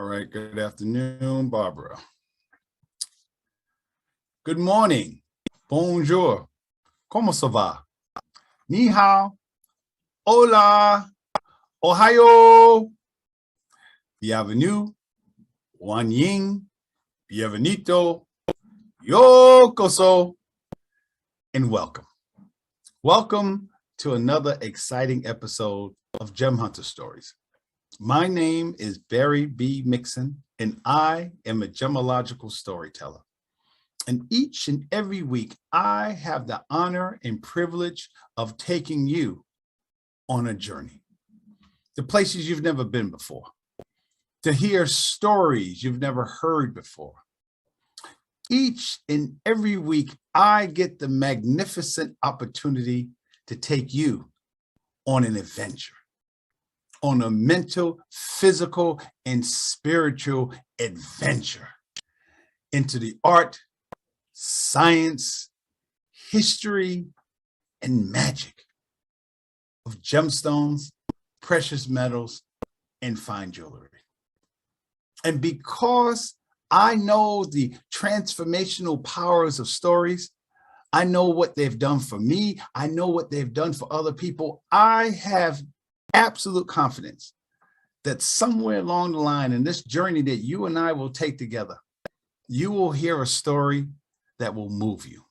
right. Good afternoon, Barbara. Good morning. Bonjour. ¿Cómo se va? Ni hao. Hola. Ohio. Bienvenue. Wan Ying. Bienvenido. Yokoso. And welcome. Welcome to another exciting episode of Gem Hunter Stories. My name is Barry B. Mixon, and I am a gemological storyteller. And each and every week, I have the honor and privilege of taking you on a journey to places you've never been before, to hear stories you've never heard before. Each and every week, I get the magnificent opportunity to take you on an adventure, on a mental, physical, and spiritual adventure into the art, science, history, and magic of gemstones, precious metals, and fine jewelry. And because I know the transformational powers of stories, I know what they've done for me, I know what they've done for other people, I have absolute confidence that somewhere along the line in this journey that you and I will take together, you will hear a story that will move you.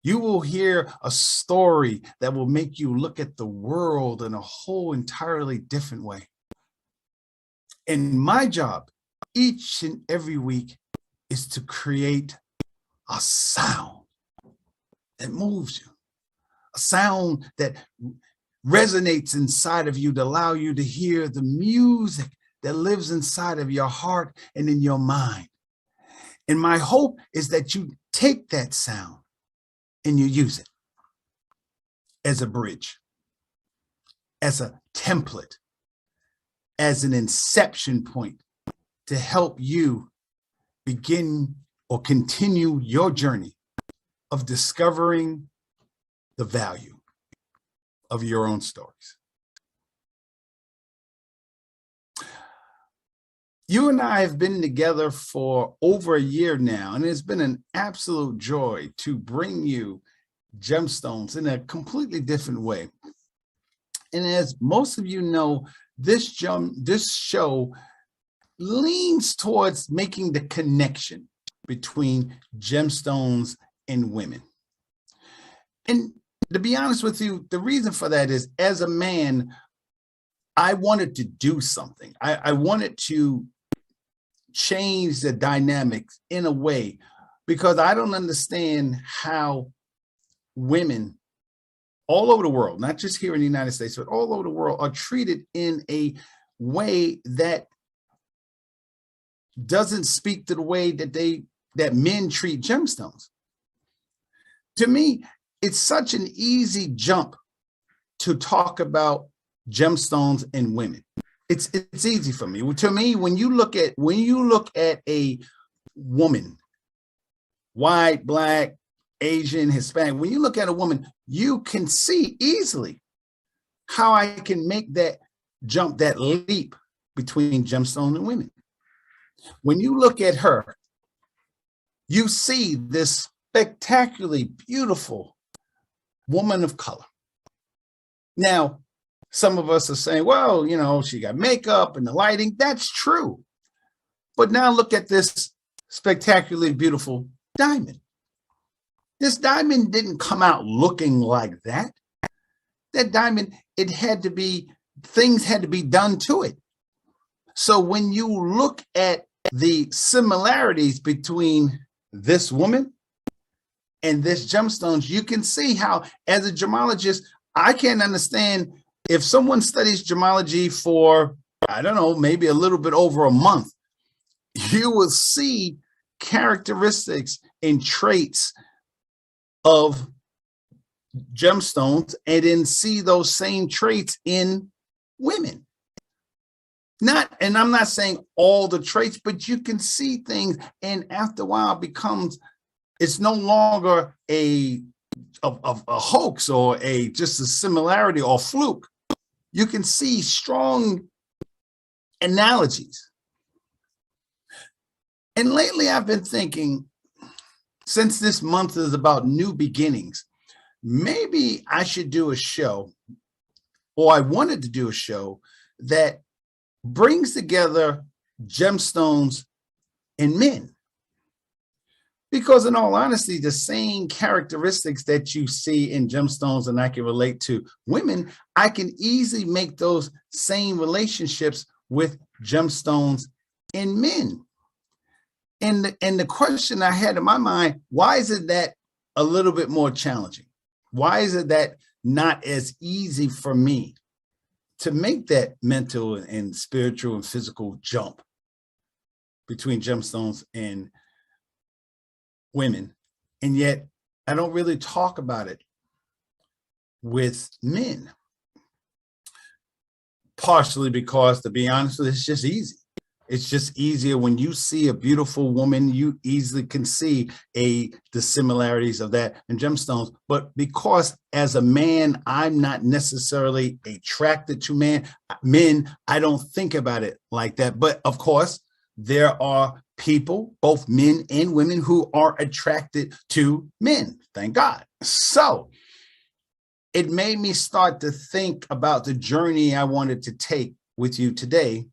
You will hear a story that will make you look at the world in a whole entirely different way. And my job each and every week is to create a sound that moves you, a sound that resonates inside of you to allow you to hear the music that lives inside of your heart and in your mind. And my hope is that you take that sound and you use it as a bridge, as a template, as an inception point to help you begin or continue your journey of discovering the value of your own stories. You and I have been together for over a year now, and it's been an absolute joy to bring you gemstones in a completely different way. And as most of you know, this show leans towards making the connection between gemstones and women. And to be honest with you, the reason for that is, as a man, I wanted to do something. I wanted to change the dynamics in a way, because I don't understand how women all over the world, not just here in the United States, but all over the world, are treated in a way that doesn't speak to the way that men treat gemstones. To me, it's such an easy jump to talk about gemstones and women. It's easy for me. To me, when you look at a woman, white, black, Asian, Hispanic, when you look at a woman, you can see easily how I can make that jump, that leap between gemstones and women. When you look at her, you see this spectacularly beautiful woman of color. Now, some of us are saying, well, you know, she got makeup and the lighting. That's true. But now look at this spectacularly beautiful diamond. This diamond didn't come out looking like that. That diamond, things had to be done to it. So when you look at the similarities between this woman and this gemstones, you can see how, as a gemologist, I can't understand if someone studies gemology for, I don't know, maybe a little bit over a month, you will see characteristics and traits of gemstones and then see those same traits in women. And I'm not saying all the traits, but you can see things, and after a while it's no longer a hoax or just a similarity or fluke. You can see strong analogies And lately I've been thinking, since this month is about new beginnings, maybe I should do a show, or I wanted to do a show that brings together gemstones and men. Because in all honesty, the same characteristics that you see in gemstones and I can relate to women, I can easily make those same relationships with gemstones and men. And the question I had in my mind, why is it that a little bit more challenging? Why is it that not as easy for me to make that mental and spiritual and physical jump between gemstones and women? And yet I don't really talk about it with men. Partially because, to be honest with you, it's just easy. It's just easier when you see a beautiful woman, you easily can see the similarities of that in gemstones. But because as a man, I'm not necessarily attracted to men, I don't think about it like that. But of course, there are people, both men and women, who are attracted to men. Thank God. So it made me start to think about the journey I wanted to take with you today,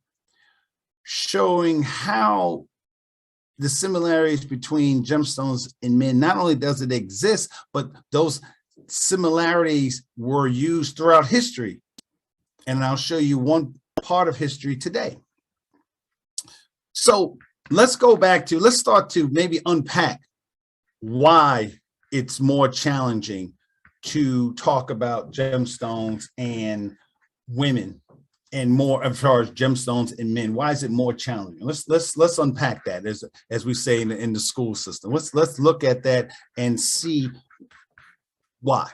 showing how the similarities between gemstones and men, not only does it exist, but those similarities were used throughout history. And I'll show you one part of history today. So let's start to maybe unpack why it's more challenging to talk about gemstones and women, and more as far as gemstones and men. Why is it more challenging? Let's unpack that, as we say in the school system. Let's look at that and see why.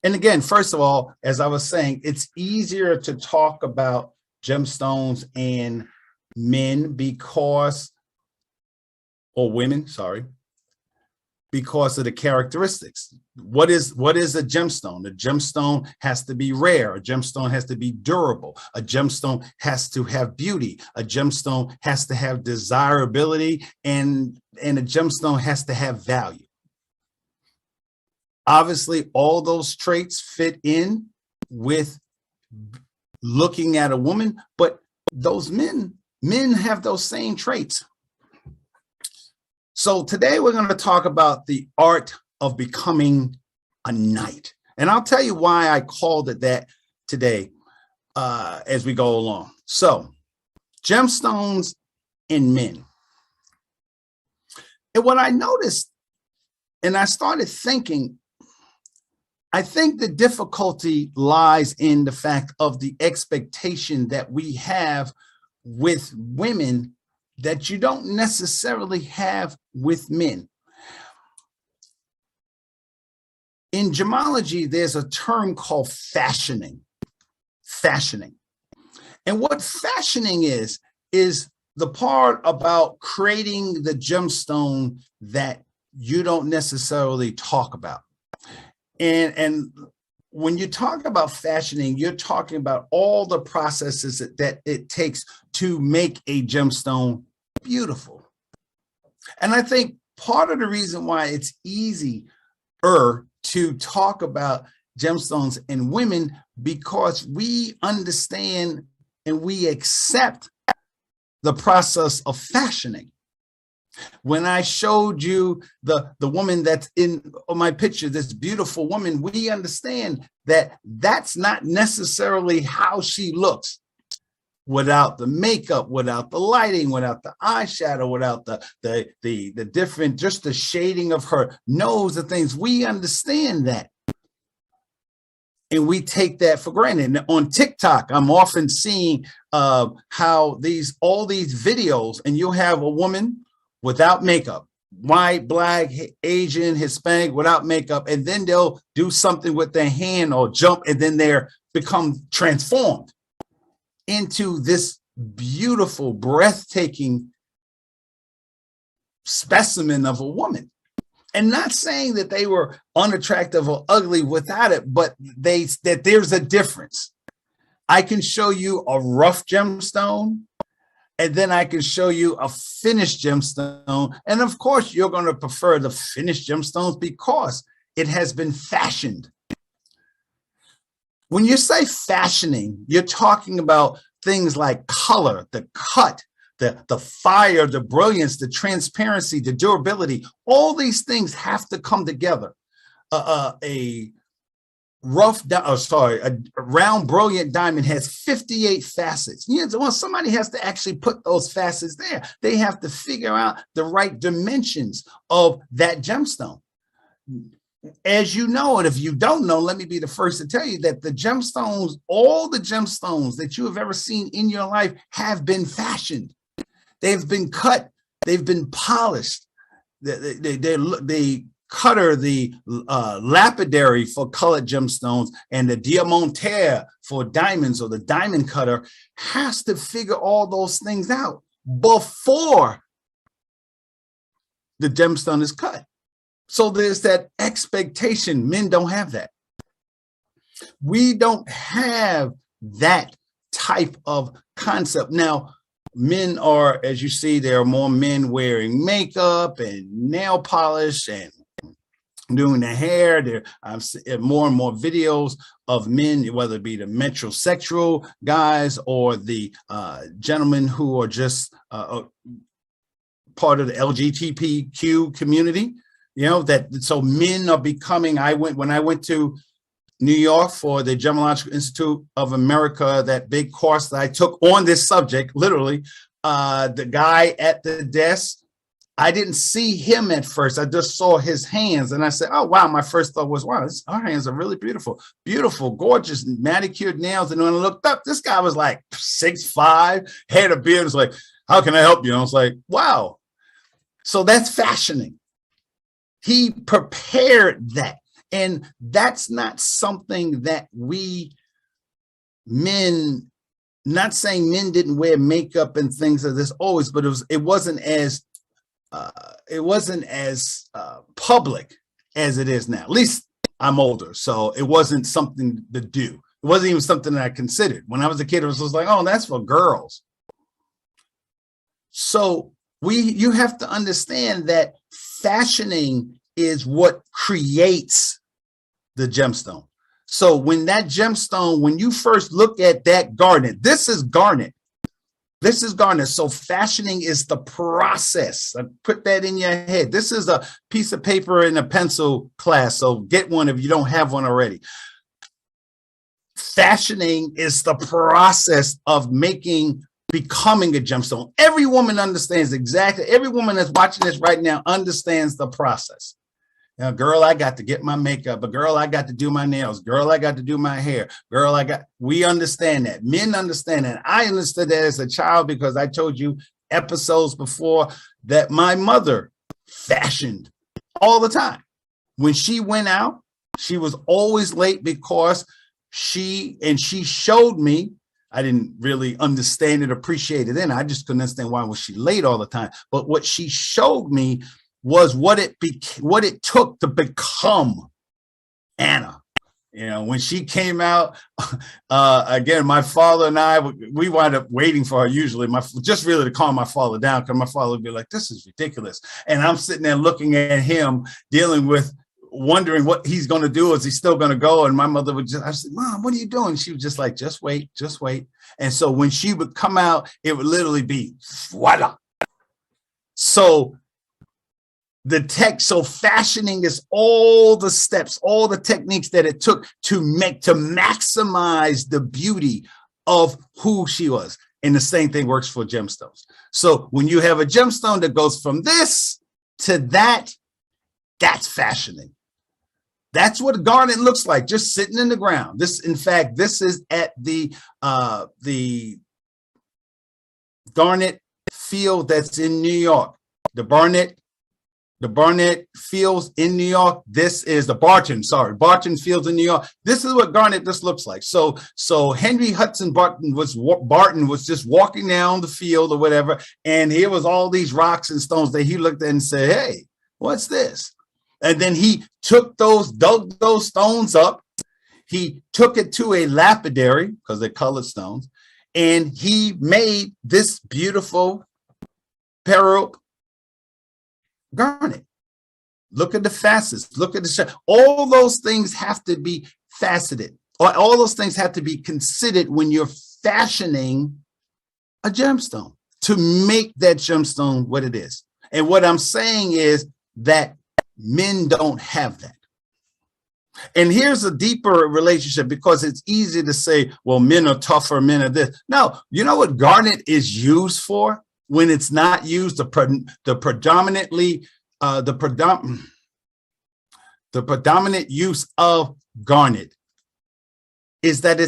And again, first of all, as I was saying, it's easier to talk about gemstones and men or women, sorry, because of the characteristics. What is a gemstone? A gemstone has to be rare. A gemstone has to be durable. A gemstone has to have beauty. A gemstone has to have desirability, and a gemstone has to have value. Obviously, all those traits fit in with looking at a woman, but those men have those same traits. So today we're going to talk about the art of becoming a knight. And I'll tell you why I called it that today as we go along. So gemstones and men. And what I noticed, and I started thinking, I think the difficulty lies in the fact of the expectation that we have with women that you don't necessarily have with men. In gemology, there's a term called fashioning. And what fashioning is the part about creating the gemstone that you don't necessarily talk about. And when you talk about fashioning, you're talking about all the processes that it takes to make a gemstone beautiful. And I think part of the reason why it's easier to talk about gemstones and women, because we understand and we accept the process of fashioning. When I showed you the woman that's in my picture, this beautiful woman, we understand that that's not necessarily how she looks without the makeup, without the lighting, without the eyeshadow, without the different, just the shading of her nose and things. We understand that. And we take that for granted. And on TikTok, I'm often seeing how all these videos, and you'll have a woman without makeup, white, black, Asian, Hispanic, without makeup, and then they'll do something with their hand or jump, and then they're become transformed into this beautiful, breathtaking specimen of a woman. And not saying that they were unattractive or ugly without it, but that there's a difference. I can show you a rough gemstone and then I can show you a finished gemstone. And of course, you're going to prefer the finished gemstones because it has been fashioned. When you say fashioning, you're talking about things like color, the cut, the fire, the brilliance, the transparency, the durability. All these things have to come together. A round brilliant diamond has 58 facets. Well, somebody has to actually put those facets there. They have to figure out the right dimensions of that gemstone. As you know, and if you don't know, let me be the first to tell you that the gemstones, all the gemstones that you have ever seen in your life have been fashioned. They've been cut. They've been polished. The cutter, the lapidary for colored gemstones, and the diamantaire for diamonds, or the diamond cutter, has to figure all those things out before the gemstone is cut. So there's that expectation. Men don't have that. We don't have that type of concept. Now, men are, as you see, there are more men wearing makeup and nail polish and doing the hair. I've seen more and more videos of men, whether it be the metrosexual guys or the gentlemen who are just part of the LGBTQ community. So men are becoming. When I went to New York for the Gemological Institute of America, that big course that I took on this subject, literally, the guy at the desk, I didn't see him at first. I just saw his hands, and I said, "Oh wow!" My first thought was, "Wow, our hands are really beautiful, beautiful, gorgeous, manicured nails." And when I looked up, this guy was like 6'5", had a beard. It's like, "How can I help you?" And I was like, "Wow!" So that's fashioning. He prepared that. And that's not something that we men, not saying men didn't wear makeup and things of this always, but it wasn't as public as it is now. At least I'm older, so it wasn't something to do. It wasn't even something that I considered. When I was a kid, it was just like, oh, that's for girls. So you have to understand that fashioning is what creates the gemstone. So when that gemstone, when you first look at that garnet, this is garnet. This is garnet. So fashioning is the process. I put that in your head. This is a piece of paper and a pencil class. So get one if you don't have one already. Fashioning is the process of becoming a gemstone. Every woman understands exactly. Every woman that's watching this right now understands the process. Now, girl, I got to get my makeup. A girl, I got to do my nails. Girl, I got to do my hair. Girl, we understand that. Men understand that. I understood that as a child because I told you episodes before that my mother fashioned all the time. When she went out, she was always late because she showed me. I didn't really understand it, appreciate it then. I just couldn't understand why was she late all the time. But what she showed me was what it took to become Anna. When she came out, again, my father and I, we wind up waiting for her usually, just really to calm my father down, because my father would be like, this is ridiculous. And I'm sitting there looking at him, wondering what he's going to do. Is he still going to go? And my mother I said, Mom, what are you doing? She was just like, just wait. And so when she would come out, it would literally be voila. So so fashioning is all the steps, all the techniques that it took to maximize the beauty of who she was. And the same thing works for gemstones. So when you have a gemstone that goes from this to that, that's fashioning. That's what garnet looks like, just sitting in the ground. In fact, this is at the garnet field that's in New York. The Barnett Fields in New York. This is the Barton Fields in New York. This is what garnet this looks like. So Henry Hudson Barton was just walking down the field or whatever, and here was all these rocks and stones that he looked at and said, hey, what's this? And then he dug those stones up. He took it to a lapidary, because they're colored stones, and he made this beautiful pearl garnet. Look at the facets. Look at the all those things have to be faceted, or all those things have to be considered when you're fashioning a gemstone to make that gemstone what it is. And what I'm saying is that men don't have that. And here's a deeper relationship, because it's easy to say, well, men are tougher, men are this. No, you know what garnet is used for when it's not used? The predominant use of garnet is that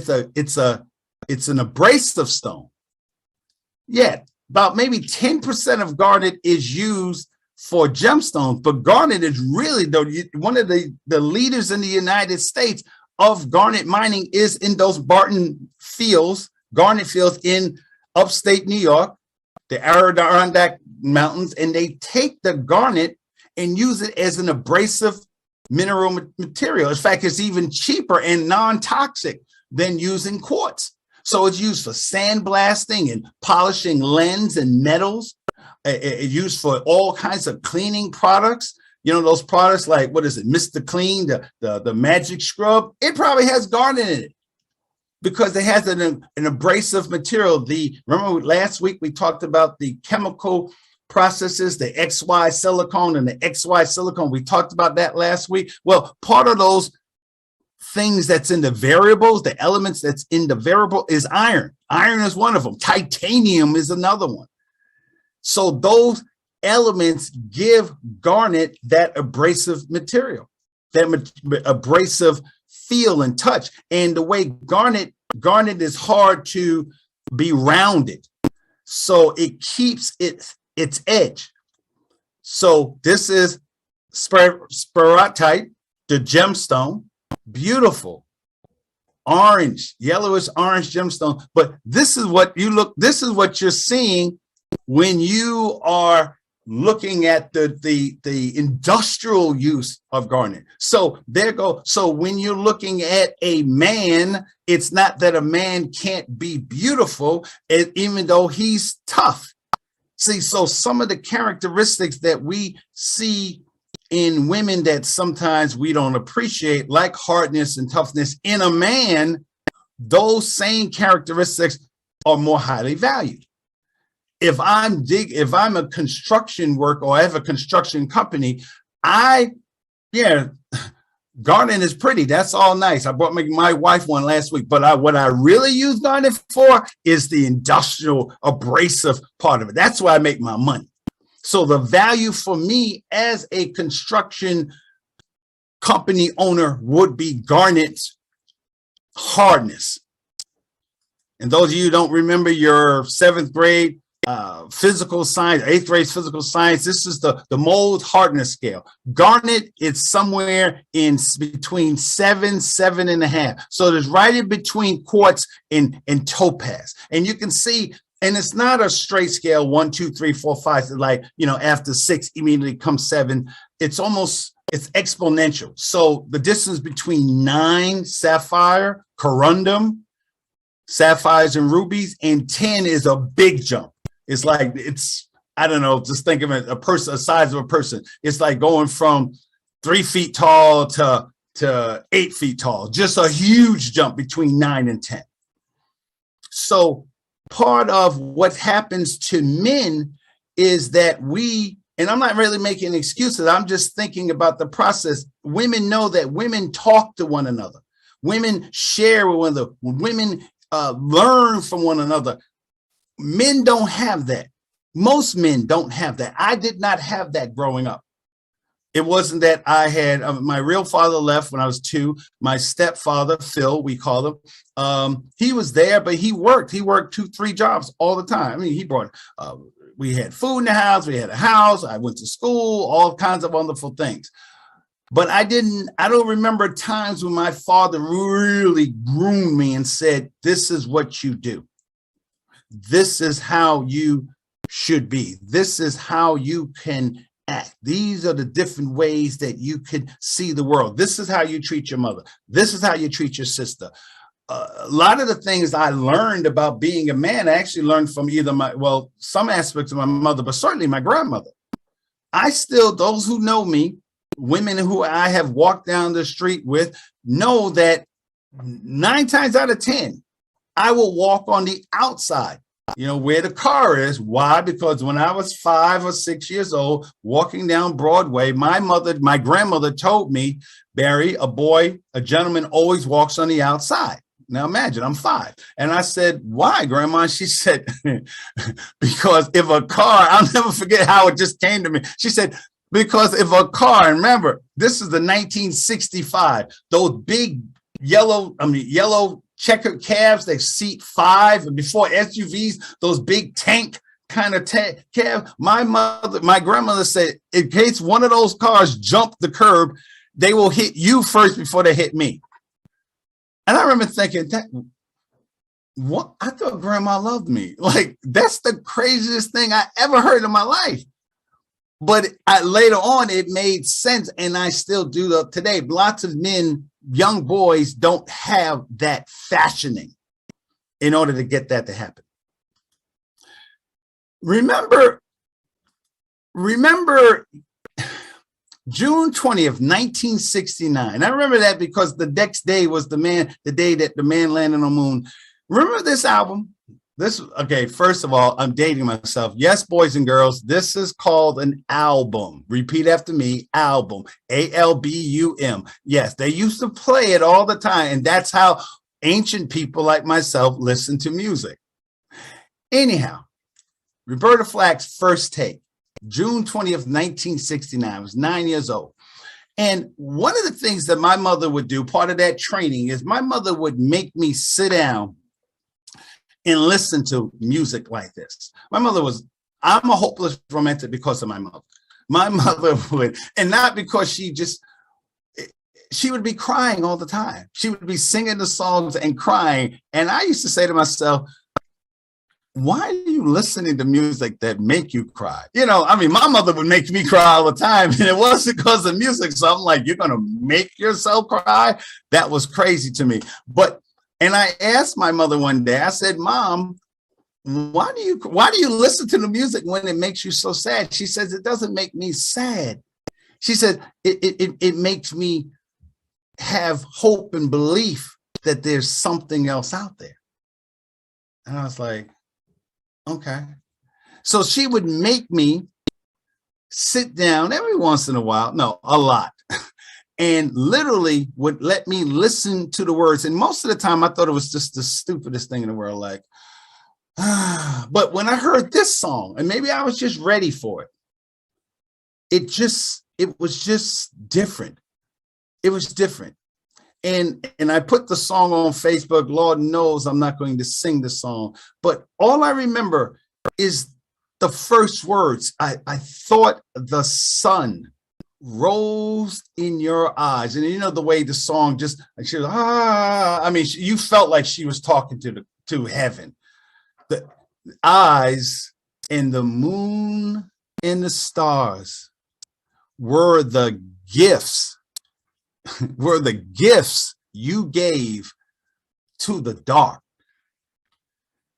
it's an abrasive stone. Yet about maybe 10% of garnet is used for gemstones, but garnet is really one of the leaders in the United States of garnet mining is in those garnet fields in upstate New York, the Adirondack Mountains, and they take the garnet and use it as an abrasive mineral material. In fact, it's even cheaper and non-toxic than using quartz. So it's used for sandblasting and polishing lens and metals. It's used for all kinds of cleaning products. You know, those products like, what is it, Mr. Clean, the magic scrub? It probably has garnet in it because it has an abrasive material. Remember last week we talked about the chemical processes, the XY silicone and the XY silicone. We talked about that last week. Well, part of those things that's in the variables, the elements that's in the variable is iron. Iron is one of them. Titanium is another one. So those elements give garnet that abrasive material, that abrasive feel and touch. And the way garnet is hard to be rounded. So it keeps its edge. So this is sphalerite, the gemstone, beautiful orange, yellowish orange gemstone. But this is what you're seeing when you are looking at the industrial use of garnet. So so when you're looking at a man, it's not that a man can't be beautiful, even though he's tough. See, so some of the characteristics that we see in women that sometimes we don't appreciate, like hardness and toughness in a man, those same characteristics are more highly valued. If I'm a construction worker or I have a construction company, garnet is pretty. That's all nice. I bought my wife one last week, but what I really use garnet for is the industrial abrasive part of it. That's where I make my money. So the value for me as a construction company owner would be garnet's hardness. And those of you who don't remember your 7th grade physical science, 8th grade physical science, this is the mold hardness scale. Garnet is somewhere in between 7.5. So it's right in between quartz and topaz. And you can see, and it's not a straight scale, 1, 2, 3, 4, 5, like, after 6 immediately comes 7. It's exponential. So the distance between 9 sapphire, corundum, sapphires and rubies, and 10 is a big jump. It's like, I don't know, just think of it, the size of a person. It's like going from 3 feet tall to 8 feet tall, just a huge jump between 9 and 10. So part of what happens to men is that and I'm not really making excuses, I'm just thinking about the process. Women know that women talk to one another. Women share with one another. Women learn from one another. Men don't have that. Most men don't have that. I did not have that growing up. It wasn't that I had, my real father left when I was 2. My stepfather, Phil, we call him, he was there, but he worked 2, 3 jobs all the time. I mean, he brought, we had food in the house, we had a house, I went to school, all kinds of wonderful things. But I don't remember times when my father really groomed me and said, this is what you do. This is how you should be. This is how you can act. These are the different ways that you can see the world. This is how you treat your mother. This is how you treat your sister. a lot of the things I learned about being a man, I actually learned from either some aspects of my mother, but certainly my grandmother. I still, those who know me, women who I have walked down the street with, know that 9 times out of 10, I will walk on the outside, where the car is. Why? Because when I was 5 or 6 years old, walking down Broadway, my grandmother told me, Barry, a gentleman always walks on the outside. Now imagine, I'm 5. And I said, why, Grandma? She said, because if a car, I'll never forget how it just came to me. She said, because if a car, and remember, this is the 1965, those big yellow checkered cabs, they seat 5, and before SUVs, those big tank kind of cab. My grandmother said, in case one of those cars jump the curb, they will hit you first before they hit me. And I remember thinking, what? I thought Grandma loved me. Like, that's the craziest thing I ever heard in my life. But later on, it made sense, and I still do that today. Lots of men, young boys, don't have that fashioning in order to get that to happen. Remember June 20th, 1969. I remember that because the next day was the day that the man landed on the moon. Remember this album? Okay, first of all, I'm dating myself. Yes, boys and girls, this is called an album. Repeat after me, album, ALBUM. Yes, they used to play it all the time, and that's how ancient people like myself listen to music. Anyhow, Roberta Flack's First Take, June 20th, 1969. I was 9 years old. And one of the things that my mother would do, part of that training, is my mother would make me sit down and listen to music like this. I'm a hopeless romantic because of my mother. My mother would, and not because she would be crying all the time. She would be singing the songs and crying. And I used to say to myself, why are you listening to music that make you cry? My mother would make me cry all the time, and it wasn't because of music. So I'm like, you're going to make yourself cry? That was crazy to me. And I asked my mother one day, I said, Mom, why do you listen to the music when it makes you so sad? She says, it doesn't make me sad. She said, it makes me have hope and belief that there's something else out there. And I was like, okay. So she would make me sit down every once in a while, no, a lot, and literally would let me listen to the words. And most of the time I thought it was just the stupidest thing in the world. Like, but when I heard this song, and maybe I was just ready for it, it was just different. It was different. And I put the song on Facebook. Lord knows I'm not going to sing the song, but all I remember is the first words. I thought the sun rose in your eyes. And the way the song just, she was, you felt like she was talking to heaven. The eyes and the moon and the stars were the gifts you gave to the dark,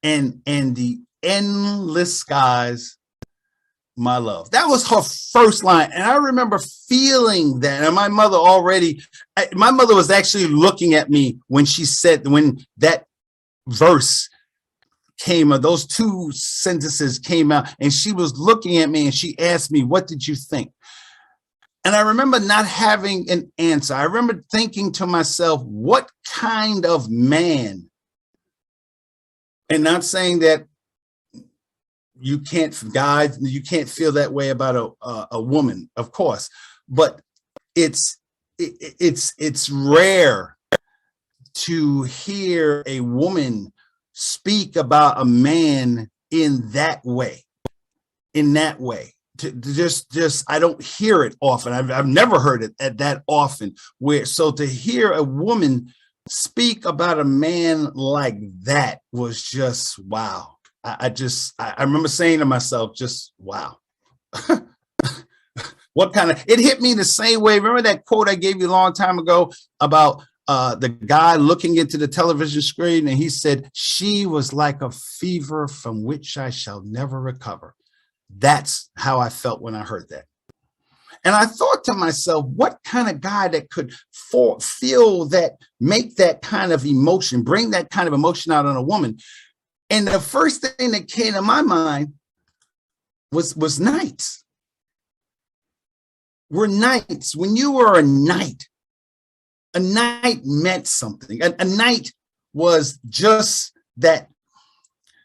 and the endless skies, my love. That was her first line. And I remember feeling that. And my mother was actually looking at me when that verse came, or those 2 sentences came out, and she was looking at me and she asked me, what did you think? And I remember not having an answer. I remember thinking to myself, what kind of man? And not saying that you can't feel that way about a woman, of course, but it's rare to hear a woman speak about a man in that way. I don't hear it often. I've never heard it that often. So to hear a woman speak about a man like that was just wow. I remember saying to myself, just wow. It hit me the same way. Remember that quote I gave you a long time ago about the guy looking into the television screen, and he said, "She was like a fever from which I shall never recover." That's how I felt when I heard that. And I thought to myself, what kind of guy that could feel that, make that kind of emotion, bring that kind of emotion out on a woman? And the first thing that came to my mind was knights. We're knights. When you were a knight meant something. A knight was just that,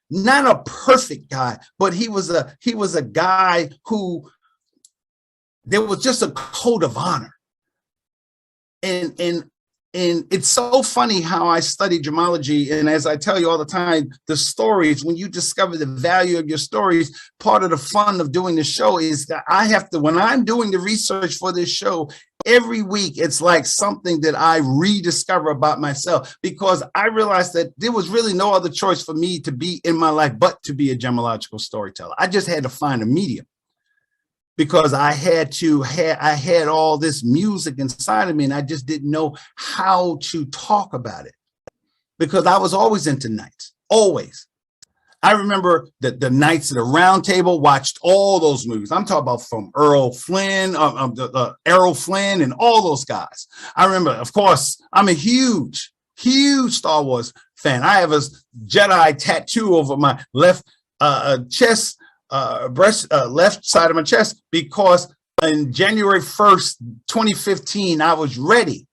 not a perfect guy, but he was a guy who, there was just a code of honor. And it's so funny how I study gemology. And as I tell you all the time, the stories, when you discover the value of your stories, part of the fun of doing the show is that I have to, when I'm doing the research for this show, every week, it's like something that I rediscover about myself, because I realized that there was really no other choice for me to be in my life but to be a gemological storyteller. I just had to find a medium, because I had all this music inside of me, and I just didn't know how to talk about it, because I was always into knights, always. I remember that the Knights of the Round Table, watched all those movies. I'm talking about from Errol Flynn, Errol Flynn, and all those guys. I remember, of course, I'm a huge Star Wars fan. I have a Jedi tattoo over my left chest, left side of my chest, because on January 1st, 2015, I was ready.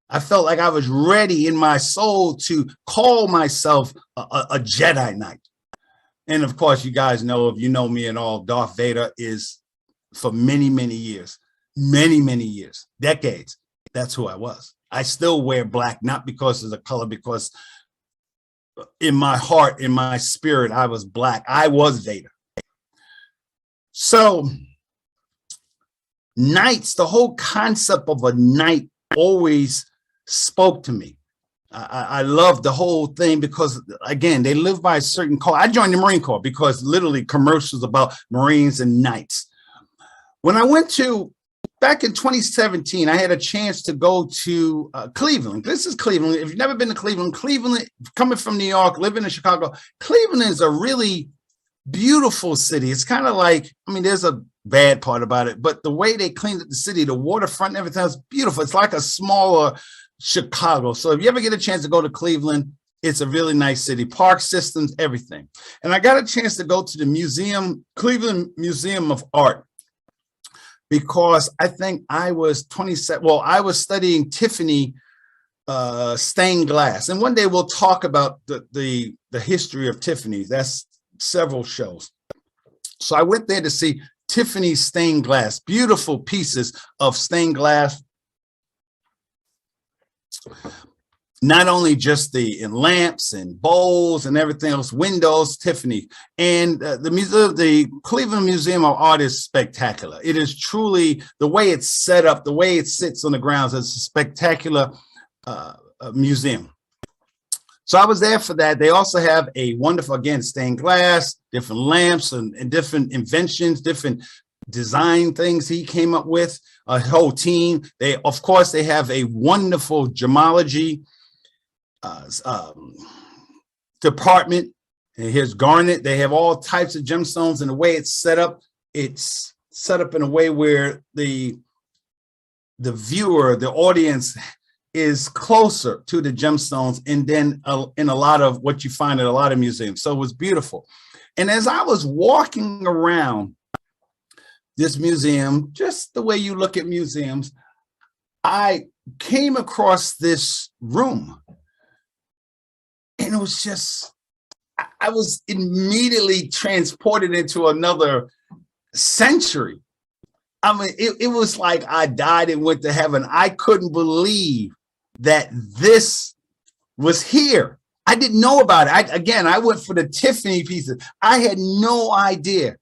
I felt like I was ready in my soul to call myself a Jedi Knight. And of course, you guys know, if you know me at all, Darth Vader is, for many, many years, decades, that's who I was. I still wear black, not because of the color, because in my heart, in my spirit, I was black. I was Vader. So knights, the whole concept of a knight always spoke to me. I love the whole thing, because again, they live by a certain code. I joined the Marine Corps because literally commercials about Marines and knights. When I went to, back in 2017, I had a chance to go to Cleveland. This is Cleveland. If you've never been to Cleveland, coming from New York, living in Chicago, Cleveland is a really beautiful city. It's kind of like, I mean, there's a bad part about it, but the way they cleaned up the city, the waterfront and everything is beautiful. It's like a smaller Chicago. So if you ever get a chance to go to Cleveland, it's a really nice city, park systems, everything. And I got a chance to go to the museum, Cleveland Museum of Art, because I think I was 27. Well, I was studying Tiffany stained glass. And one day we'll talk about the history of Tiffany. That's several shows. So I went there to see Tiffany stained glass, beautiful pieces of stained glass. Not only just in lamps and bowls and everything else, windows, Tiffany. And the Cleveland Museum of Art is spectacular. It is truly, the way it's set up, the way it sits on the grounds, it's a spectacular museum. So I was there for that. They also have a wonderful, again, stained glass, different lamps and different inventions, different design things he came up with, a whole team. They, of course, they have a wonderful gemology department. And here's garnet. They have all types of gemstones, and the way it's set up in a way where the viewer, the audience, is closer to the gemstones, and then in a lot of what you find at a lot of museums. So it was beautiful. And as I was walking around this museum, just the way you look at museums, I came across this room, and it was just, I was immediately transported into another century. I mean, it was like I died and went to heaven. I couldn't believe that this was here. I didn't know about it. I went for the Tiffany pieces. I had no idea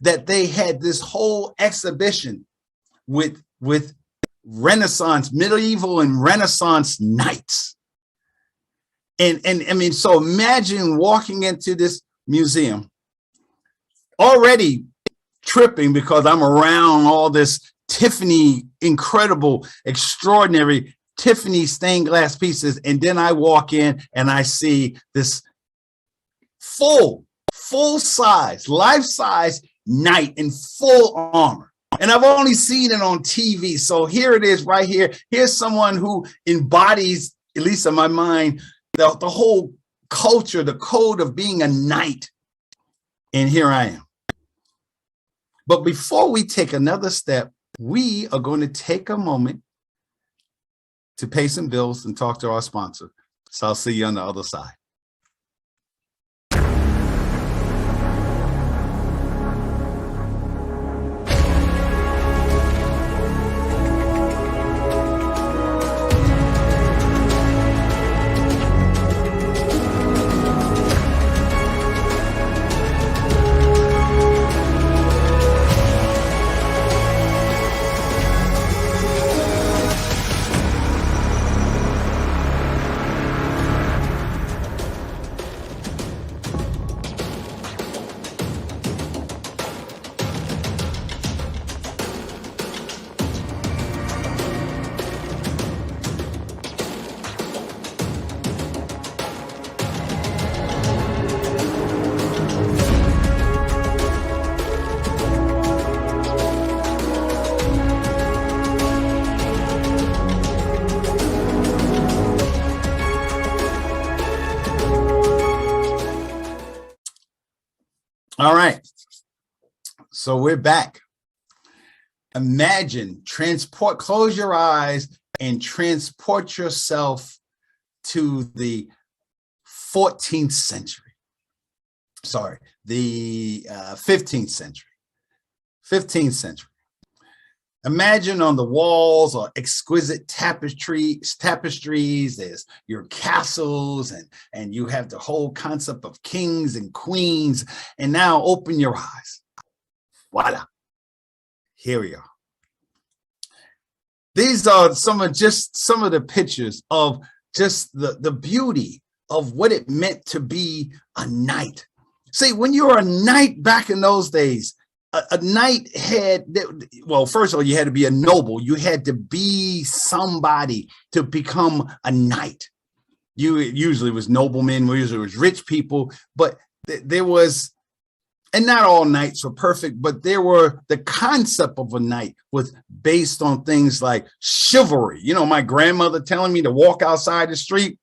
that they had this whole exhibition with Renaissance, medieval and Renaissance knights. And I mean, so imagine walking into this museum already tripping because I'm around all this Tiffany, incredible, extraordinary Tiffany stained glass pieces. And then I walk in and I see this full size, life size knight in full armor. And I've only seen it on TV. So here it is right here. Here's someone who embodies, at least in my mind, the whole culture, the code of being a knight. And here I am. But before we take another step, we are going to take a moment to pay some bills and talk to our sponsor. So I'll see you on the other side. All right, so we're back. Imagine, close your eyes and transport yourself to the 14th century. Sorry, the 15th century. 15th century. Imagine on the walls are exquisite tapestries. There's your castles, and you have the whole concept of kings and queens. And now open your eyes. Voila. Here we are. These are some of the pictures of just the beauty of what it meant to be a knight. See, when you were a knight back in those days, a knight had, well, first of all, you had to be a noble. You had to be somebody to become a knight. It usually was noblemen, usually it was rich people, but there was, and not all knights were perfect, but the concept of a knight was based on things like chivalry. You know, my grandmother telling me to walk outside the street,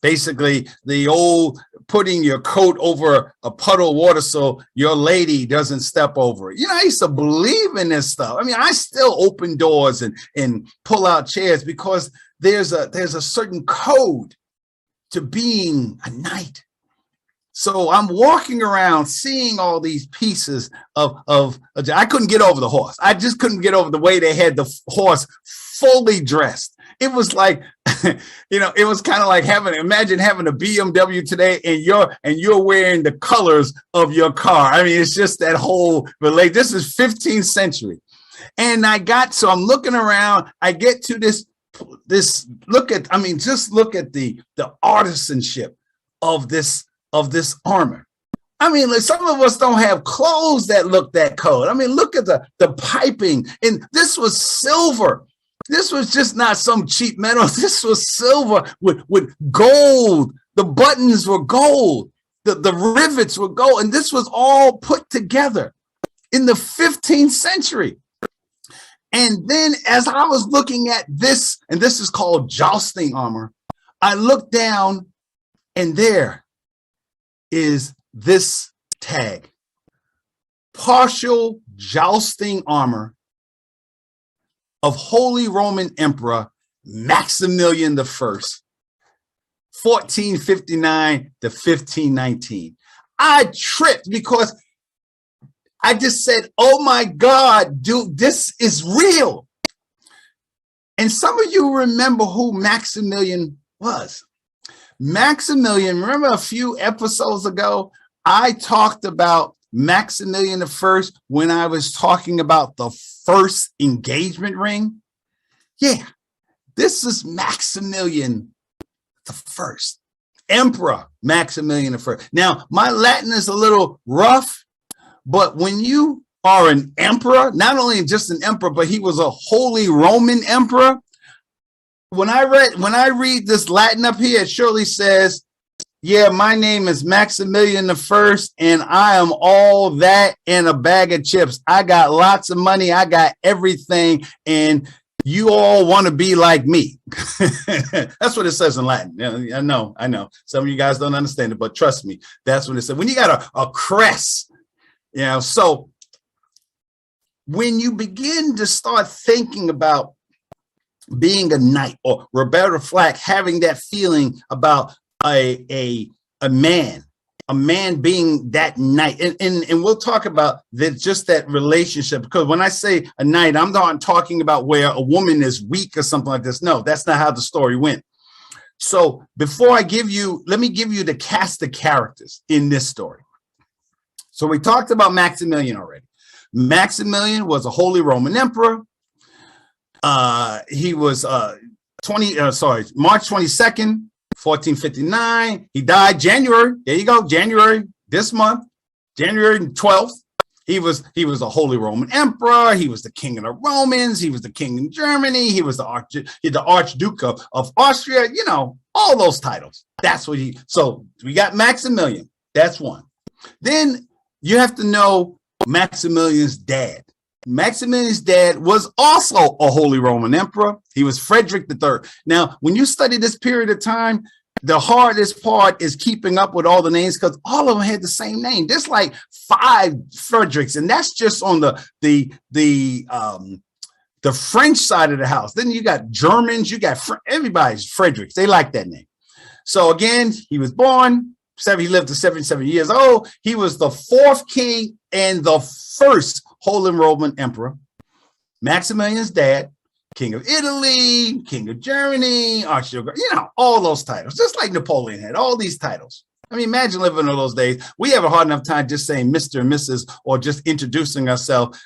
basically the old putting your coat over a puddle of water so your lady doesn't step over it. I used to believe in this stuff. I mean, I still open doors and pull out chairs because there's a certain code to being a knight. So I'm walking around seeing all these pieces of I couldn't get over the horse. I just couldn't get over the way they had the horse fully dressed. It was like, it was kind of like imagine having a BMW today and you're wearing the colors of your car. I mean, it's just that whole relate. This is 15th century. And so I'm looking around, I get to just look at the artisanship of this armor. I mean, some of us don't have clothes that look that cold. I mean, look at the piping, and this was silver. This was just not some cheap metal. This was silver with gold. The buttons were gold. The rivets were gold. And this was all put together in the 15th century. And then as I was looking at this, and this is called jousting armor, I looked down and there is this tag. Partial jousting armor of Holy Roman Emperor Maximilian I, 1459 to 1519. I tripped because I just said, oh my God, dude, this is real. And some of you remember who Maximilian was. Maximilian, remember a few episodes ago, I talked about Maximilian I when I was talking about the first engagement ring. Yeah, this is Maximilian I, Emperor Maximilian I. Now, my Latin is a little rough, but when you are an emperor, not only just an emperor, but he was a Holy Roman Emperor, when I read this Latin up here, it surely says, yeah, my name is Maximilian the First, and I am all that in a bag of chips. I got lots of money. I got everything, and you all want to be like me. That's what it says in Latin. I know. Some of you guys don't understand it, but trust me, that's what it says. When you got a crest, so when you begin to start thinking about being a knight, or Roberta Flack having that feeling about a man being that knight, and we'll talk about that, just that relationship, because when I say a knight, I'm not talking about where a woman is weak or something like this. No, that's not how the story went. So before I let me give you the cast of characters in this story. So we talked about Maximilian already. Maximilian was a Holy Roman Emperor. He was March 22nd, 1459. He died January. There you go, January this month, January 12th. He was a Holy Roman Emperor. He was the king of the Romans. He was the king in Germany. He was the Archduke of Austria. All those titles. That's what So we got Maximilian. That's one. Then you have to know Maximilian's dad. Maximilian's dad was also a Holy Roman Emperor. He was Frederick III. Now, when you study this period of time, the hardest part is keeping up with all the names, because all of them had the same name. There's like 5 Fredericks, and that's just on the French side of the house. Then you got Germans, you got everybody's Fredericks. They like that name. So again, he was born. He lived to 77 years old. He was the 4th king and the 1st Holy Roman Emperor. Maximilian's dad, King of Italy, King of Germany, Archduke, all those titles, just like Napoleon had all these titles. I mean, imagine living in those days. We have a hard enough time just saying Mr. and Mrs. or just introducing ourselves.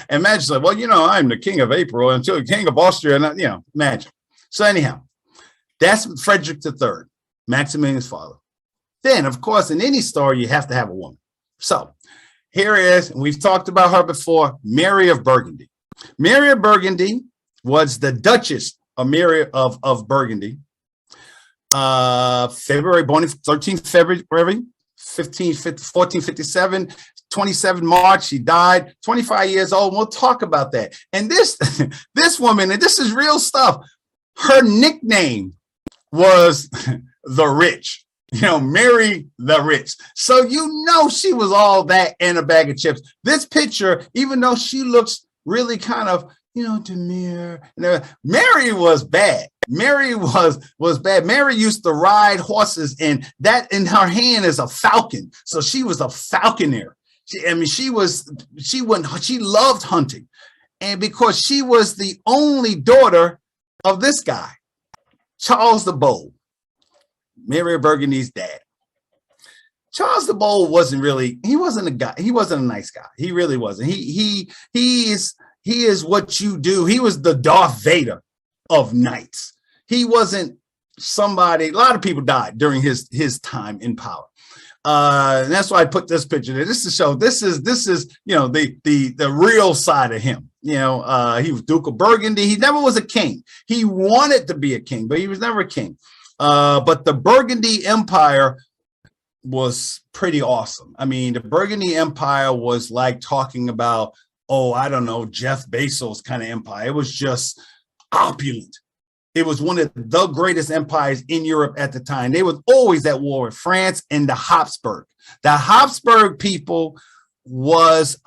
Imagine, I'm the King of April and the King of Austria, and imagine. So anyhow, that's Frederick III, Maximilian's father. Then, of course, in any story, you have to have a woman. So here is, and we've talked about her before, Mary of Burgundy. Mary of Burgundy was the Duchess of Mary of Burgundy. Born 13th February, 1457, 27 March, she died, 25 years old. We'll talk about that. And this woman, and this is real stuff, her nickname was the Rich. Mary the Rich. So she was all that and a bag of chips. This picture, even though she looks really kind of, demure, Mary was bad. Mary was bad. Mary used to ride horses, and that in her hand is a falcon. So she was a falconer. She loved hunting. And because she was the only daughter of this guy, Charles the Bold, Mary of Burgundy's dad. Charles the Bold wasn't a guy. He wasn't a nice guy. He really wasn't. He is what you do. He was the Darth Vader of knights. He wasn't somebody. A lot of people died during his time in power. And that's why I put this picture there. This is to show this is the real side of him. He was Duke of Burgundy. He never was a king. He wanted to be a king, but he was never a king. But the Burgundy Empire was pretty awesome. I mean, the Burgundy Empire was like talking about, Jeff Bezos kind of empire. It was just opulent. It was one of the greatest empires in Europe at the time. They were always at war with France and the Habsburg. The Habsburg people was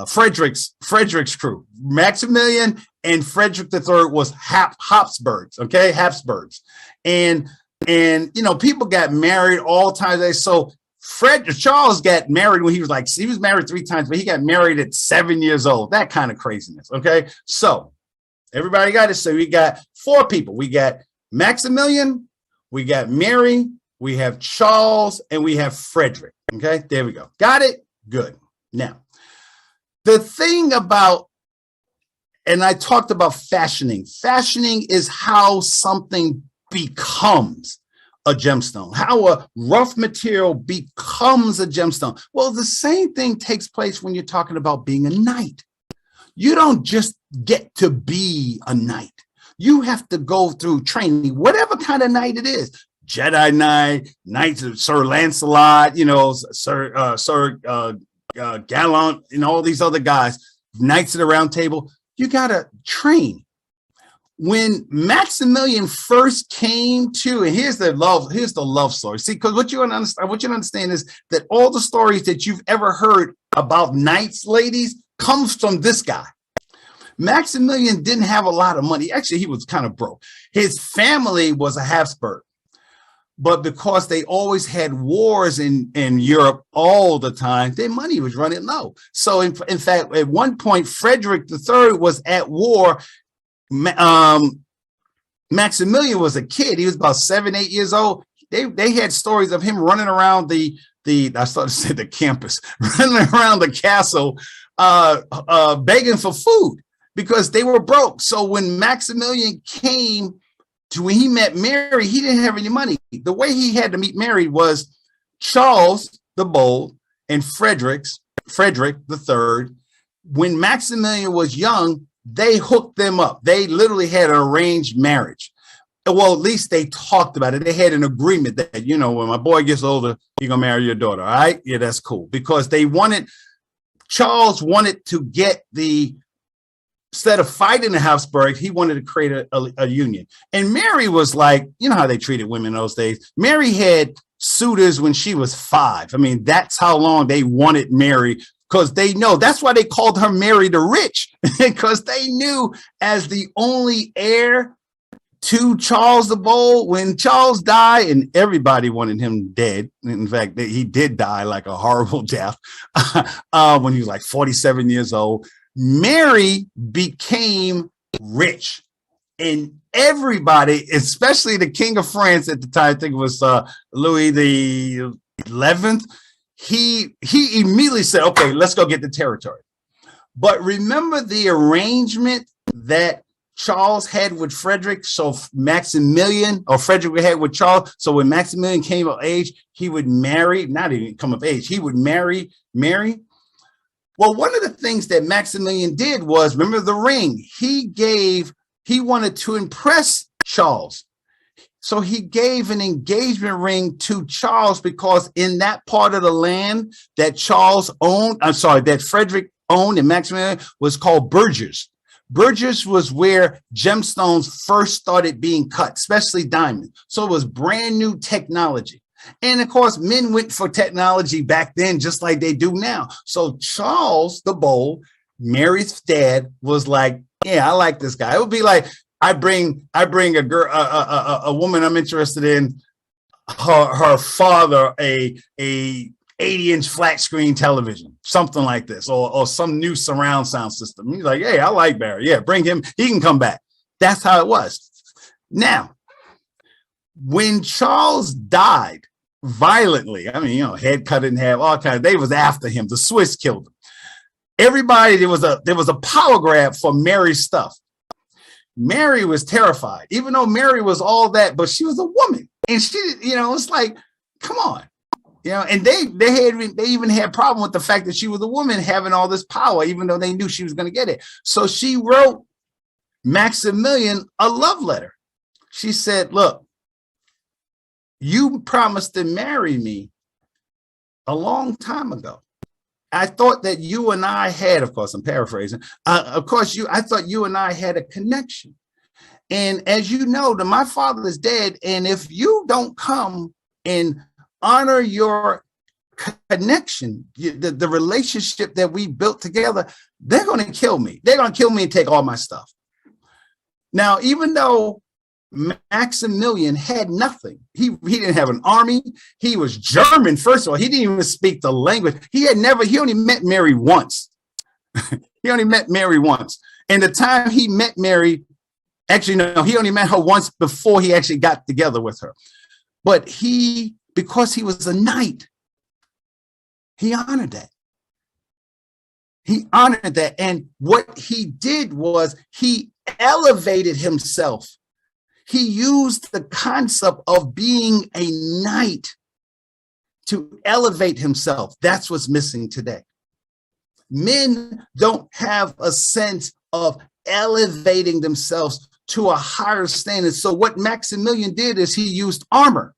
Frederick's crew. Maximilian and Frederick III was Habsburgs, okay? Habsburgs. And people got married all times. So Charles got married when he was married 3 times, but he got married at 7 years old. That kind of craziness, okay? So everybody got it. So we got 4 people. We got Maximilian, we got Mary, we have Charles, and we have Frederick, okay? There we go. Got it? Good. Now, the thing about, and I talked about fashioning. Fashioning is how something becomes a gemstone, how a rough material becomes a gemstone. Well, the same thing takes place when you're talking about being a knight. You don't just get to be a knight. You have to go through training, whatever kind of knight it is. Jedi Knight, Knights of Sir Lancelot, Sir Gallant, and all these other guys, Knights of the Round Table. You got to train. When Maximilian first came to, and here's the love story. See, because what you want to understand is that all the stories that you've ever heard about knights, ladies, comes from this guy. Maximilian didn't have a lot of money. Actually, he was kind of broke. His family was a Habsburg, but because they always had wars in Europe all the time, their money was running low. So in fact, at one point, Frederick III was at war. Maximilian was a kid. He was about 7, 8 years old. They had stories of him running around the I started to say the campus, running around the castle, begging for food because they were broke. So when Maximilian came to, when he met Mary, he didn't have any money. The way he had to meet Mary was Charles the Bold and Frederick III. When Maximilian was young, they hooked them up. They literally had an arranged marriage. Well, at least they talked about it. They had an agreement that, when my boy gets older, he's going to marry your daughter. All right. Yeah, that's cool. Because Charles wanted to get instead of fighting the Habsburg, he wanted to create a union. And Mary was like, you know how they treated women in those days. Mary had suitors when she was 5. I mean, that's how long they wanted Mary, because they know that's why they called her Mary the Rich, because they knew as the only heir to Charles the Bold, when Charles died, and everybody wanted him dead. In fact, he did die like a horrible death when he was like 47 years old. Mary became rich, and everybody, especially the King of France at the time, I think it was Louis the 11th, he immediately said, okay, let's go get the territory. But remember the arrangement that Charles had with Frederick. So Frederick had with Charles. So when Maximilian came of age, he would marry, not even come of age, he would marry Mary. Well, one of the things that Maximilian did was, remember the ring, he wanted to impress Charles. So he gave an engagement ring to Charles, because in that part of the land that that Frederick owned and Maximilian, was called Burgers. Burgers was where gemstones first started being cut, especially diamonds. So it was brand new technology. And of course, men went for technology back then, just like they do now. So Charles the Bold, Mary's dad, was like, yeah, I like this guy. It would be like, I bring a girl, a woman I'm interested in, her father, a 80-inch flat screen television, something like this, or some new surround sound system. He's like, hey, I like Barry. Yeah, bring him. He can come back. That's how it was. Now, when Charles died violently, I mean, head cut in half, all kinds. They was after him. The Swiss killed him. Everybody, there was a power grab for Mary's stuff. Mary was terrified, even though Mary was all that, but she was a woman, and she, it's like, come on, and they even had problem with the fact that she was a woman having all this power, even though they knew she was going to get it. So she wrote Maximilian a love letter. She said, look, you promised to marry me a long time ago. I thought that you and I had, of course, I'm paraphrasing. I thought you and I had a connection. And as you know, my father is dead. And if you don't come and honor your connection, the relationship that we built together, they're going to kill me. They're going to kill me and take all my stuff. Now, even though Maximilian had nothing, he didn't have an army. He was German, first of all. He didn't even speak the language. He only met Mary once. He only met Mary once. And the time he met Mary, actually, no, he only met her once before he actually got together with her. But because he was a knight, he honored that. He honored that. And what he did was he elevated himself. He used the concept of being a knight to elevate himself. That's what's missing today. Men don't have a sense of elevating themselves to a higher standard. So what Maximilian did is he used armor.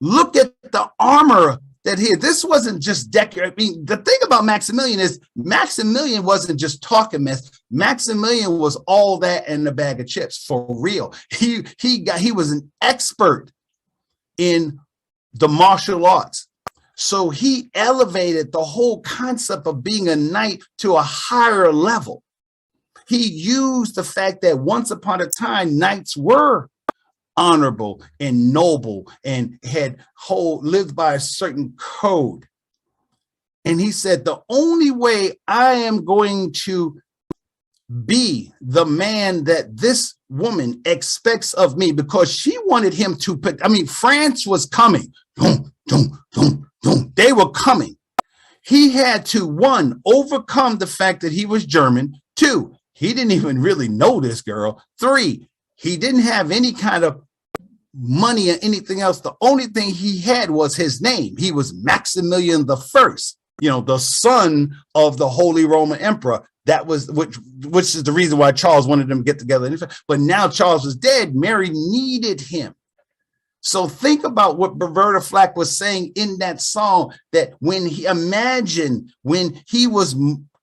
Look at the armor that this wasn't just decorative. I mean, the thing about Maximilian is Maximilian wasn't just talking mess. Maximilian was all that and a bag of chips for real. He was an expert in the martial arts. So he elevated the whole concept of being a knight to a higher level. He used the fact that once upon a time, knights were honorable and noble and lived by a certain code. And he said, the only way I am going to be the man that this woman expects of me, because she wanted him to put, I mean, France was coming. They were coming. He had to, one, overcome the fact that he was German. Two, he didn't even really know this girl. Three, he didn't have any kind of money or anything else. The only thing he had was his name. He was Maximilian the First, the son of the Holy Roman Emperor. That was which is the reason why Charles wanted them to get together. But now Charles was dead. Mary needed him. So think about what Roberta Flack was saying in that song, that when he was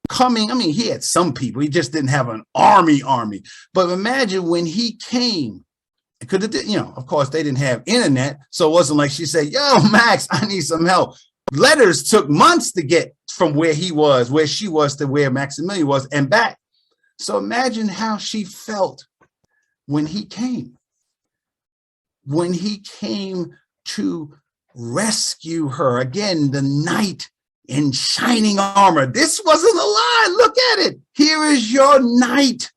coming, I mean, he had some people, he just didn't have an army. But imagine when he came, because of course they didn't have internet. So it wasn't like she said, yo, Max, I need some help. Letters took months to get from where she was to where Maximilian was and back. So imagine how she felt when he came. When he came to rescue her. Again, the knight in shining armor. This wasn't a lie. Look at it. Here is your knight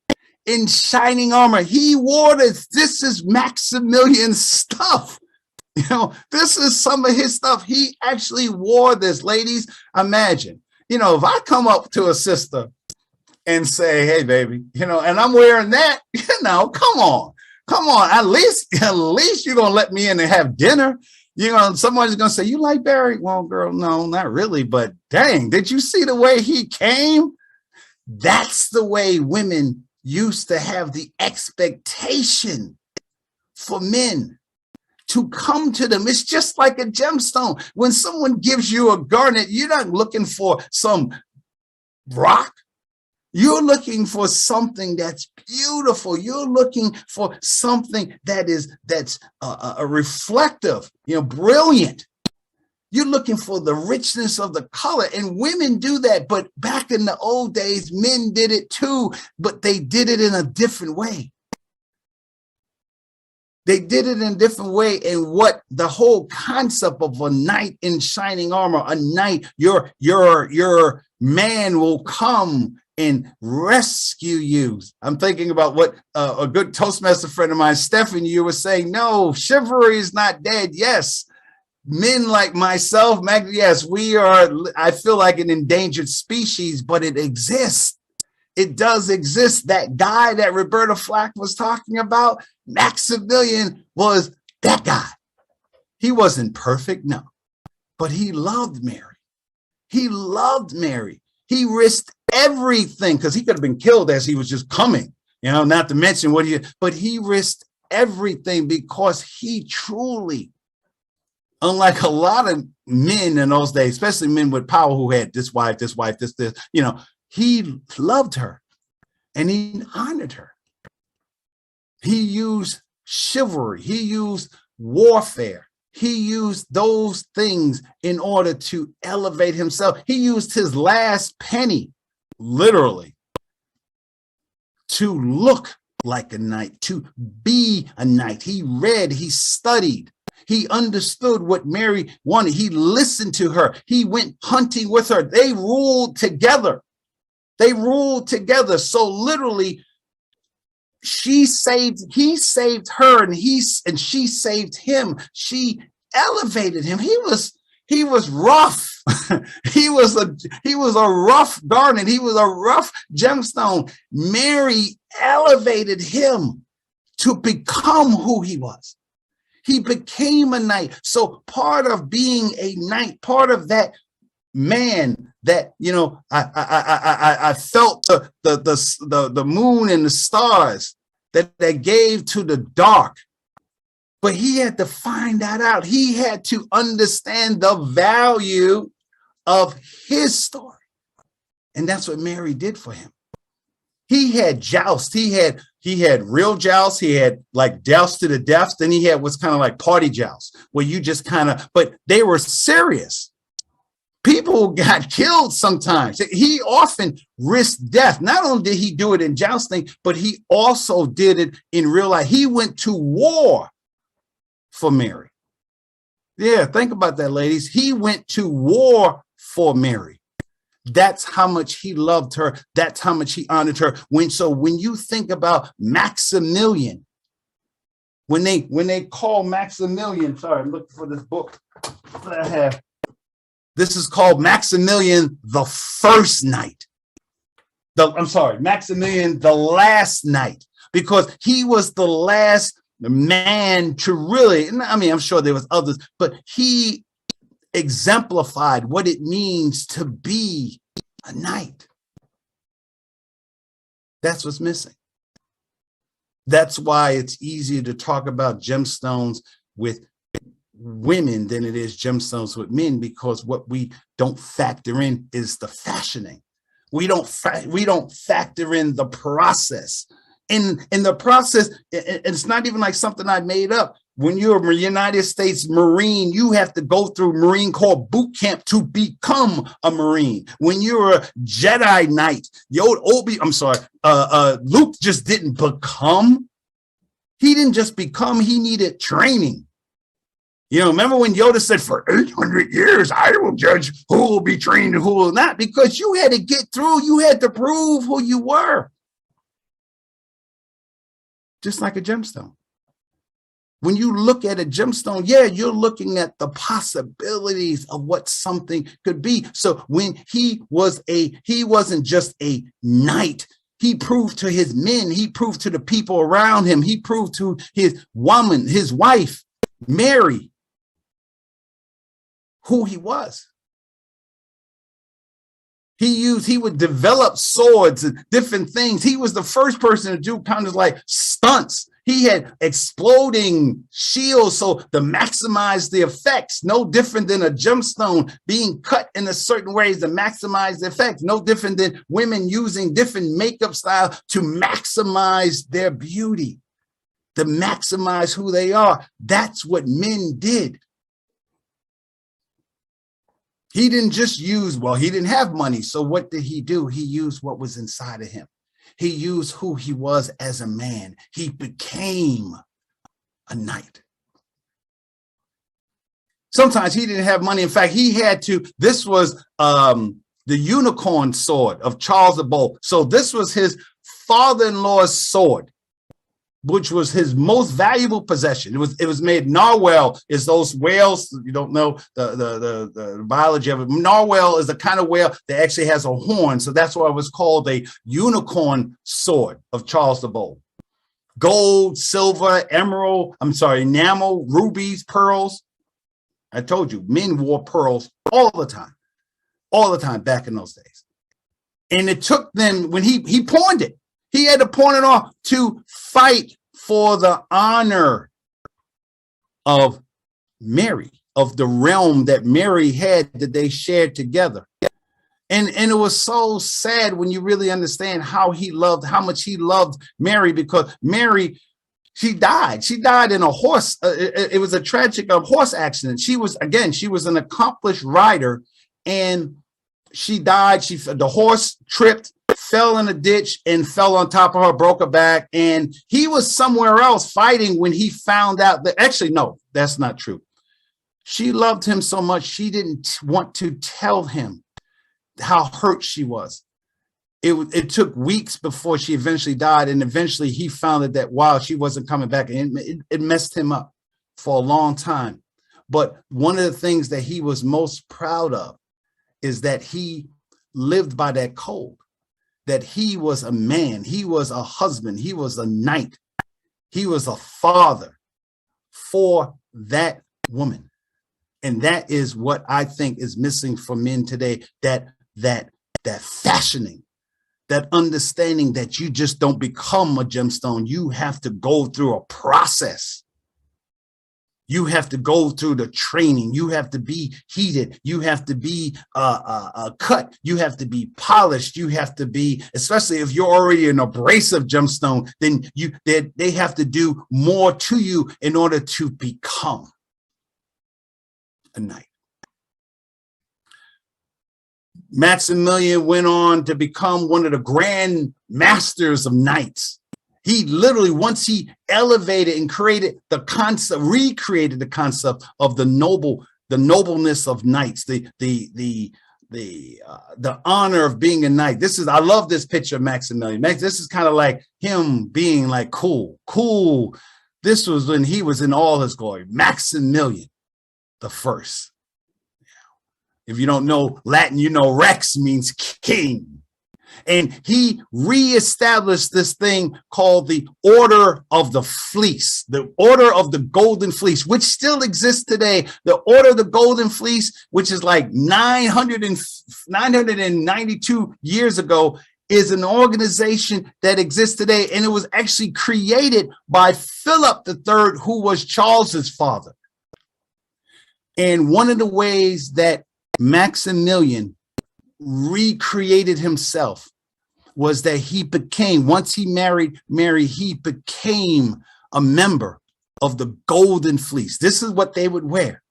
in shining armor. He wore this. This is Maximilian's stuff. This is some of his stuff. He actually wore this. Ladies, imagine, if I come up to a sister and say, hey, baby, and I'm wearing that, come on. At least you're going to let me in and have dinner. Somebody's going to say, you like Barry? Well, girl, no, not really. But dang, did you see the way he came? That's the way women used to have the expectation for men to come to them. It's just like a gemstone. When someone gives you a garnet, you're not looking for some rock. You're looking for something that's beautiful. You're looking for something that's a reflective, brilliant. You're looking for the richness of the color, and women do that. But back in the old days, men did it too, but they did it in a different way. They did it in a different way. And what the whole concept of a knight in shining armor, a knight, your man will come and rescue you. I'm thinking about what a good Toastmaster friend of mine, Stephanie, you were saying, no, chivalry is not dead. Yes, men like myself, yes, we are, I feel like an endangered species, but it exists. It does exist. That guy that Roberta Flack was talking about, Maximilian, was that guy. He wasn't perfect, no, but he loved Mary. He loved Mary. He risked everything, because he could have been killed as he was just coming, not to mention but he risked everything because he truly, unlike a lot of men in those days, especially men with power who had this wife, this, he loved her and he honored her. He used chivalry. He used warfare. He used those things in order to elevate himself. He used his last penny, literally, to look like a knight, to be a knight. He read, he studied, he understood what Mary wanted. He listened to her. He went hunting with her. They ruled together. So literally, he saved her, and she saved him. She elevated him. He was rough. he was a rough garnet. He was a rough gemstone. Mary elevated him to become who he was. He became a knight. So part of being a knight, part of that man that, I felt the moon and the stars that gave to the dark. But he had to find that out. He had to understand the value of his story. And that's what Mary did for him. He had joust. He had real joust. He had like joust to the death. Then he had what's kind of like party joust, where you just kind of, but they were serious. People got killed sometimes. He often risked death. Not only did he do it in jousting, but he also did it in real life. He went to war for Mary. Yeah, think about that, ladies. He went to war for Mary. That's how much he loved her. That's how much he honored her. When you think about Maximilian, when they call Maximilian, sorry, I'm looking for this book that I have. This is called Maximilian the First Knight. Maximilian the Last Knight, because he was the last man to really, I mean, I'm sure there was others, but he exemplified what it means to be a knight. That's what's missing. That's why it's easier to talk about gemstones with women than it is gemstones with men, because what we don't factor in is the fashioning. We don't factor in the process. In the process, it's not even like something I made up. When you're a United States Marine, you have to go through Marine Corps boot camp to become a Marine. When you're a Jedi Knight, Luke just didn't become. He didn't just become, he needed training. Remember when Yoda said, for 800 years, I will judge who will be trained and who will not, because you had to get through, you had to prove who you were. Just like a gemstone. When you look at a gemstone, yeah, you're looking at the possibilities of what something could be. So when he wasn't just a knight, he proved to his men, he proved to the people around him, he proved to his woman, his wife, Mary, who he was. He would develop swords and different things. He was the first person to do kind of like stunts. He had exploding shields so to maximize the effects. No different than a gemstone being cut in a certain way to maximize the effects. No different than women using different makeup style to maximize their beauty, to maximize who they are. That's what men did. He didn't just use, he didn't have money. So what did he do? He used what was inside of him. He used who he was as a man. He became a knight. Sometimes he didn't have money. In fact, he had to, this was the unicorn sword of Charles the Bold. So this was his father-in-law's sword, which was his most valuable possession. It was made, narwhal is those whales, you don't know the biology of it. Narwhal is the kind of whale that actually has a horn. So that's why it was called a unicorn sword of Charles the Bold. Gold, silver, enamel, rubies, pearls. I told you, men wore pearls all the time back in those days. And it took them, when he pawned it, he had to pawn it off to fight for the honor of Mary, of the realm that Mary had, that they shared together. And it was so sad when you really understand how much he loved Mary, because Mary, she died. She died in a horse. It was a tragic horse accident. She was an accomplished rider, and she died. The horse tripped, fell in a ditch, and fell on top of her, broke her back. And he was somewhere else fighting when he found out that, actually, no, that's not true. She loved him so much, she didn't want to tell him how hurt she was. It took weeks before she eventually died. And eventually he found out that while she wasn't coming back, and it messed him up for a long time. But one of the things that he was most proud of is that he lived by that code, that he was a man, he was a husband, he was a knight, he was a father for that woman. And that is what I think is missing for men today, that fashioning, that understanding that you just don't become a gemstone. You have to go through a process. You have to go through the training. You have to be heated. You have to be cut. You have to be polished. You have to be, especially if you're already an abrasive gemstone, then they have to do more to you in order to become a knight. Maximilian went on to become one of the grand masters of knights. He literally, once he elevated and created the concept, recreated the concept of the nobleness of knights, the honor of being a knight. I love this picture of Maximilian. This is kind of like him being like cool. This was when he was in all his glory. Maximilian the First. If you don't know Latin, you know Rex means king. And he reestablished this thing called the Order of the Fleece, the Order of the Golden Fleece, which still exists today. The Order of the Golden Fleece, which is like 992 years ago, is an organization that exists today. And it was actually created by Philip III, who was Charles's father. And one of the ways that Maximilian recreated himself was that he became, once he married Mary, he became a member of the Golden Fleece. This is what they would wear.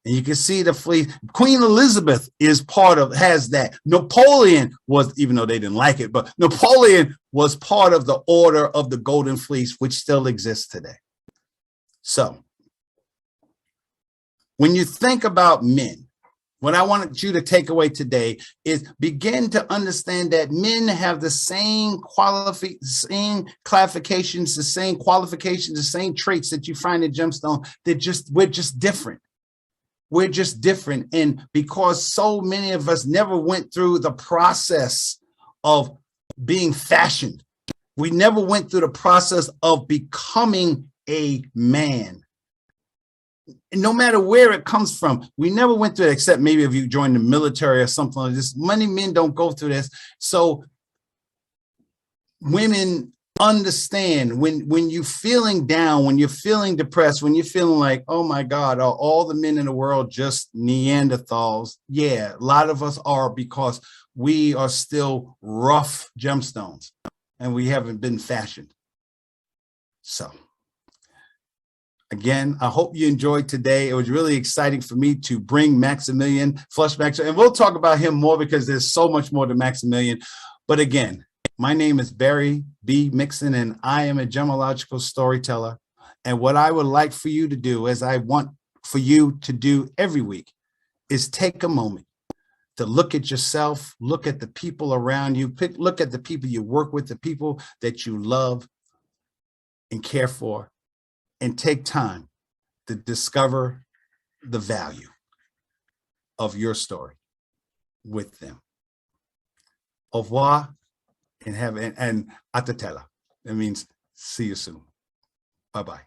And you can see the fleece. Queen Elizabeth has that. Napoleon was, even though they didn't like it, but Napoleon was part of the Order of the Golden Fleece, which still exists today. So when you think about men, what I want you to take away today is begin to understand that men have the same classifications, the same qualifications, the same traits that you find in gemstone. We're just different. We're just different. And because so many of us never went through the process of being fashioned, we never went through the process of becoming a man. And no matter where it comes from, we never went through it, except maybe if you joined the military or something like this. Many men don't go through this. So women understand when you're feeling down, when you're feeling depressed, when you're feeling like, oh my God, are all the men in the world just Neanderthals? Yeah, a lot of us are, because we are still rough gemstones and we haven't been fashioned. So again, I hope you enjoyed today. It was really exciting for me to bring Maximilian, Flush Maximilian, and we'll talk about him more because there's so much more to Maximilian. But again, my name is Barry B. Mixon, and I am a gemological storyteller. And what I would like for you to do, as I want for you to do every week, is take a moment to look at yourself, look at the people around you, look at the people you work with, the people that you love and care for, and take time to discover the value of your story with them. Au revoir, and atatela. It means see you soon. Bye-bye.